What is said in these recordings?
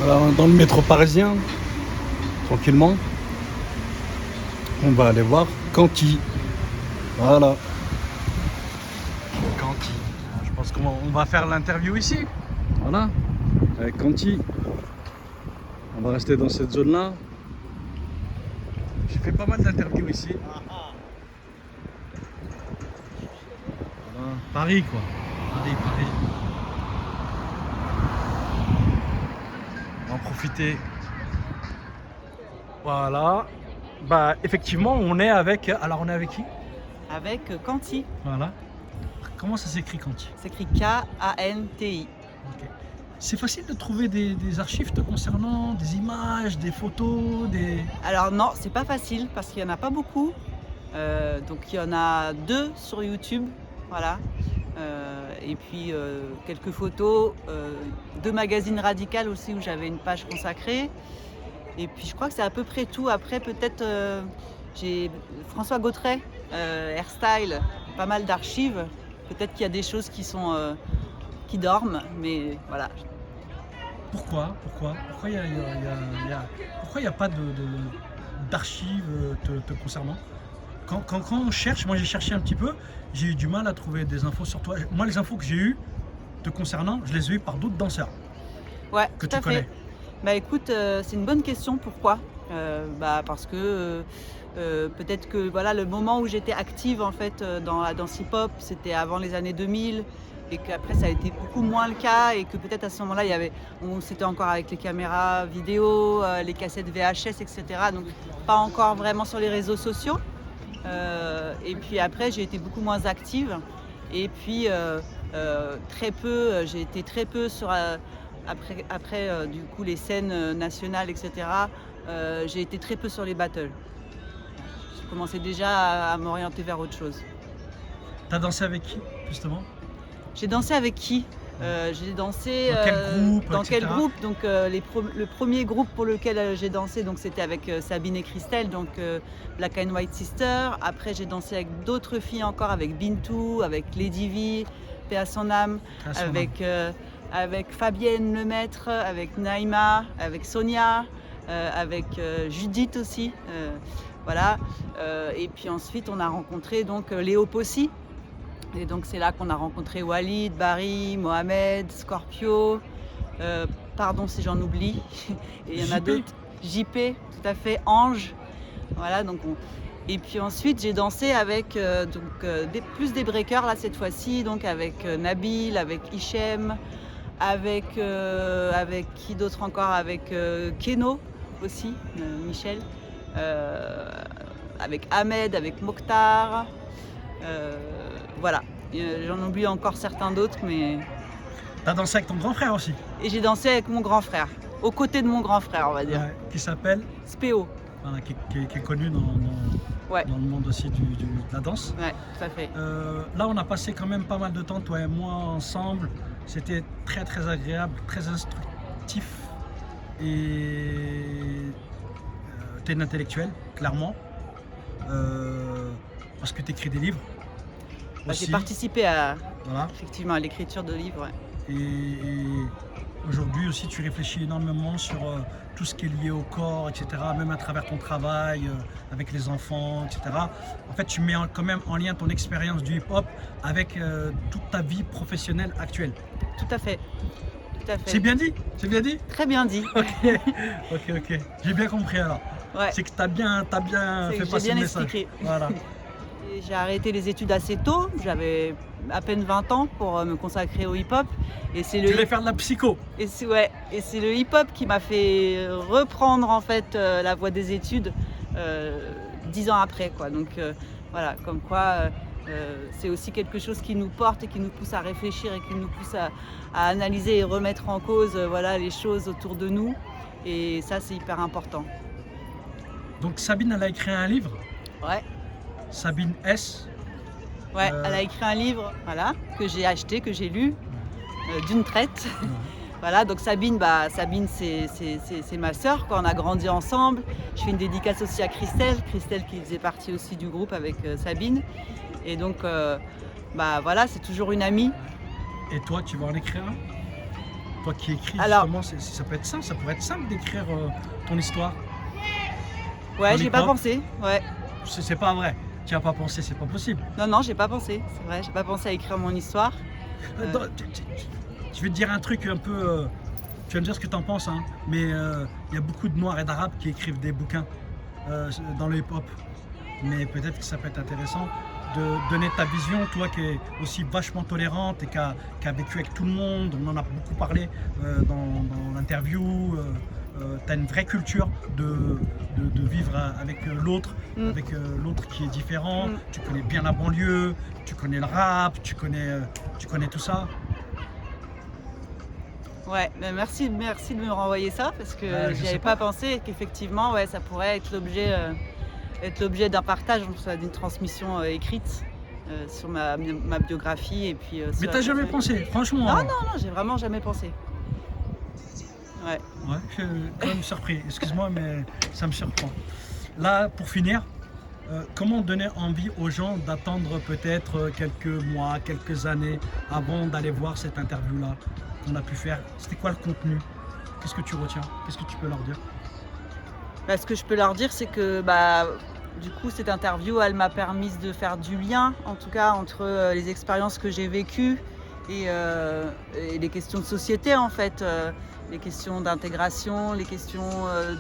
Dans le métro parisien, tranquillement. On va aller voir Canty. Voilà. Canty. Je pense qu'on va faire l'interview ici. Voilà. Avec Canty. On va rester dans cette zone-là. J'ai fait pas mal d'interviews ici. Voilà. Paris, quoi. Paris. On va en profiter. Voilà. Bah, effectivement, on est avec. Alors, on est avec qui? Avec Canty. Voilà. Comment ça s'écrit Canty? C'est écrit K-A-N-T-I. Ok. C'est facile de trouver des archives te concernant, des images, des photos, des. Alors non, c'est pas facile parce qu'il y en a pas beaucoup. Donc il y en a 2 sur YouTube, voilà. Et puis quelques photos, 2 magazines radicales aussi où j'avais une page consacrée. Et puis je crois que c'est à peu près tout. Après peut-être j'ai François Gautret, Hairstyle, pas mal d'archives. Peut-être qu'il y a des choses qui sont qui dorment, mais voilà. Pourquoi il n'y a pas d'archives te concernant? Quand on cherche, moi j'ai cherché un petit peu, j'ai eu du mal à trouver des infos sur toi. Moi, les infos que j'ai eues te concernant, je les ai eues par d'autres danseurs. Ouais, que tout tu à connais. fait. Bah écoute, c'est une bonne question. Pourquoi? Parce que peut-être que voilà, le moment où j'étais active en fait dans la danse hip-hop, c'était avant les années 2000 et qu'après ça a été beaucoup moins le cas et que peut-être à ce moment-là, c'était encore avec les caméras vidéo, les cassettes VHS, etc. Donc pas encore vraiment sur les réseaux sociaux. Et puis après, j'ai été beaucoup moins active. Et puis j'ai été très peu sur après du coup les scènes nationales, etc. J'ai été très peu sur les battles. J'ai commencé déjà à m'orienter vers autre chose. T'as dansé avec qui, justement? J'ai dansé avec qui? J'ai dansé Dans quel groupe, dans etc. quel groupe? Donc le premier groupe pour lequel j'ai dansé, donc c'était avec Sabine et Christelle, donc Black and White Sister. Après j'ai dansé avec d'autres filles encore, avec Bintou, avec Lady V, paix à son âme, À son âme. avec Fabienne Lemaître, avec Naïma, avec Sonia, avec Judith aussi. Voilà. Et puis ensuite on a rencontré donc Léo Possi. Et donc c'est là qu'on a rencontré Walid, Barry, Mohamed, Scorpio, pardon si j'en oublie, et il y en a JP. d'autres, JP, tout à fait, Ange, voilà. Et puis ensuite j'ai dansé avec plus des breakers là cette fois-ci, donc avec Nabil, avec Hichem, avec qui d'autre encore, avec Keno aussi, Michel, avec Ahmed, avec Mokhtar. Voilà, j'en oublie encore certains d'autres, mais... T'as dansé avec ton grand frère aussi? Et j'ai dansé avec mon grand frère, aux côtés de mon grand frère, on va dire. Ouais, qui s'appelle? Spéo. Voilà, qui est connu Ouais. dans le monde aussi de la danse. Ouais, tout à fait. Là, on a passé quand même pas mal de temps, toi et moi, ensemble. C'était très très agréable, très instructif. Et t'es une intellectuelle, clairement. Parce que t'écris des livres. J'ai participé Voilà. effectivement à l'écriture de livres. Ouais. Et aujourd'hui aussi, tu réfléchis énormément sur tout ce qui est lié au corps, etc. Même à travers ton travail, avec les enfants, etc. En fait, tu mets quand même en lien ton expérience du hip-hop avec toute ta vie professionnelle actuelle. Tout à fait. Tout à fait. C'est bien dit? C'est bien dit? Très bien dit. Ok. J'ai bien compris alors. Ouais. C'est que t'as bien fait passer le message. Expliqué. Voilà. J'ai arrêté les études assez tôt, j'avais à peine 20 ans pour me consacrer au hip-hop. Tu voulais faire de la psycho? Et c'est le hip-hop qui m'a fait reprendre en fait la voie des études 10 ans après, quoi. Donc voilà, comme quoi c'est aussi quelque chose qui nous porte et qui nous pousse à réfléchir et qui nous pousse à analyser et remettre en cause voilà, les choses autour de nous. Et ça, c'est hyper important. Donc Sabine, elle a écrit un livre? Ouais. Sabine S. Ouais, elle a écrit un livre, voilà, que j'ai acheté, que j'ai lu d'une traite. Voilà, donc Sabine, c'est ma sœur, quoi. On a grandi ensemble. Je fais une dédicace aussi à Christelle qui faisait partie aussi du groupe avec Sabine. Et donc, voilà, c'est toujours une amie. Et toi, tu vas en écrire un? Toi qui écris, Alors- justement, ça peut être simple, ça pourrait être simple d'écrire ton histoire. Ouais, Dans j'ai les pas pop. pensé. Ouais. C'est pas vrai. Tu n'y as pas pensé, c'est pas possible. Non, j'ai pas pensé. C'est vrai, j'ai pas pensé à écrire mon histoire. Je vais te dire un truc un peu. Tu vas me dire ce que tu en penses, hein, mais il y a beaucoup de Noirs et d'Arabes qui écrivent des bouquins dans le hip-hop. Mais peut-être que ça peut être intéressant de donner ta vision, toi qui es aussi vachement tolérante et qui a vécu avec tout le monde. On en a beaucoup parlé dans l'interview. Tu as une vraie culture de vivre avec l'autre, avec l'autre qui est différent. Tu connais bien la banlieue, tu connais le rap, tu connais tout ça. Ouais, mais merci de me renvoyer ça parce que Je j'y sais avais pas. pas pensé et qu'effectivement, ouais, ça pourrait être l'objet d'un partage, soit d'une transmission écrite sur ma biographie et puis. Mais t'as jamais pensé, franchement. Non, j'ai vraiment jamais pensé. Ouais. Ouais, je suis quand même surpris. Excuse-moi, mais ça me surprend. Là, pour finir, comment donner envie aux gens d'attendre peut-être quelques mois, quelques années avant d'aller voir cette interview-là qu'on a pu faire? C'était quoi le contenu? Qu'est-ce que tu retiens? Qu'est-ce que tu peux leur dire? Bah, ce que je peux leur dire, c'est que du coup, cette interview, elle m'a permis de faire du lien, en tout cas, entre les expériences que j'ai vécues et les questions de société, en fait. Les questions d'intégration, les questions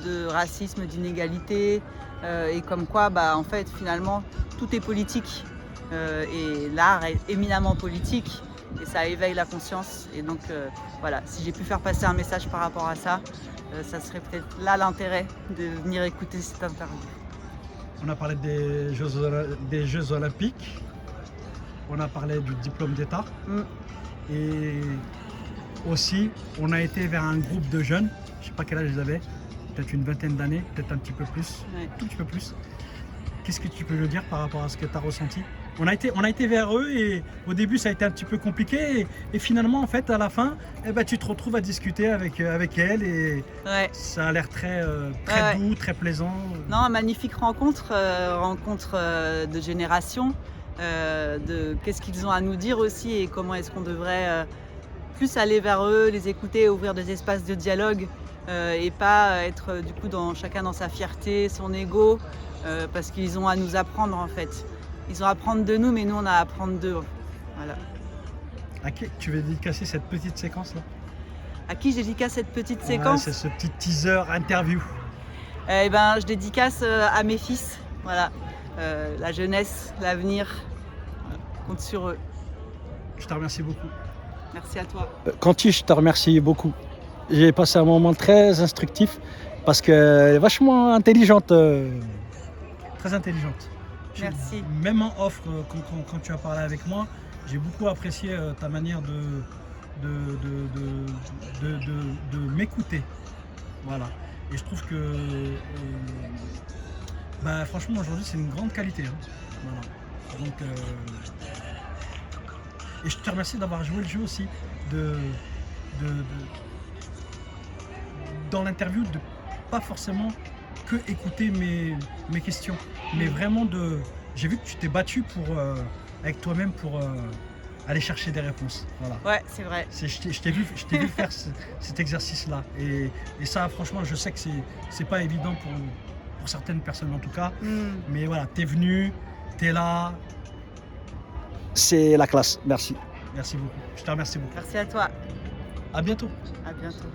de racisme, d'inégalité, et comme quoi, en fait, finalement, tout est politique. Et l'art est éminemment politique, et ça éveille la conscience. Et donc, voilà, si j'ai pu faire passer un message par rapport à ça, ça serait peut-être là l'intérêt de venir écouter cette interview. On a parlé des Jeux Olympiques, on a parlé du diplôme d'État, et aussi on a été vers un groupe de jeunes, je ne sais pas quel âge ils avaient, peut-être une vingtaine d'années, peut-être un petit peu plus, Ouais. tout petit peu plus. Qu'est-ce que tu peux nous dire par rapport à ce que tu as ressenti? On a été vers eux et au début ça a été un petit peu compliqué et finalement en fait à la fin tu te retrouves à discuter avec elles et Ouais. ça a l'air très Ouais. doux, très plaisant. Non, magnifique rencontre de générations, de qu'est-ce qu'ils ont à nous dire aussi et comment est-ce qu'on devrait plus aller vers eux, les écouter, ouvrir des espaces de dialogue et pas être du coup chacun dans sa fierté, son ego, parce qu'ils ont à nous apprendre en fait. Ils ont à apprendre de nous, mais nous on a à apprendre d'eux. Voilà. À qui tu veux dédicacer cette petite séquence là? À qui je dédicace cette petite Ouais, séquence? c'est ce petit teaser interview. Je dédicace à mes fils, voilà, la jeunesse, l'avenir, compte sur eux. Je te remercie beaucoup. Merci à toi. Canty, je te remercie beaucoup. J'ai passé un moment très instructif parce qu'elle est vachement intelligente. Très intelligente. Merci. Même en off, quand tu as parlé avec moi, j'ai beaucoup apprécié ta manière de m'écouter. Voilà. Et je trouve que franchement aujourd'hui c'est une grande qualité. Hein. Voilà. Donc, et je te remercie d'avoir joué le jeu aussi dans l'interview de pas forcément que écouter mes questions, mais vraiment j'ai vu que tu t'es battu avec toi-même pour aller chercher des réponses. Voilà. Ouais, c'est vrai. Je t'ai vu faire cet exercice-là. Et ça, franchement, je sais que c'est pas évident pour certaines personnes en tout cas. Mais voilà, t'es venu, t'es là. C'est la classe. Merci. Merci beaucoup. Je te remercie beaucoup. Merci à toi. À bientôt. À bientôt.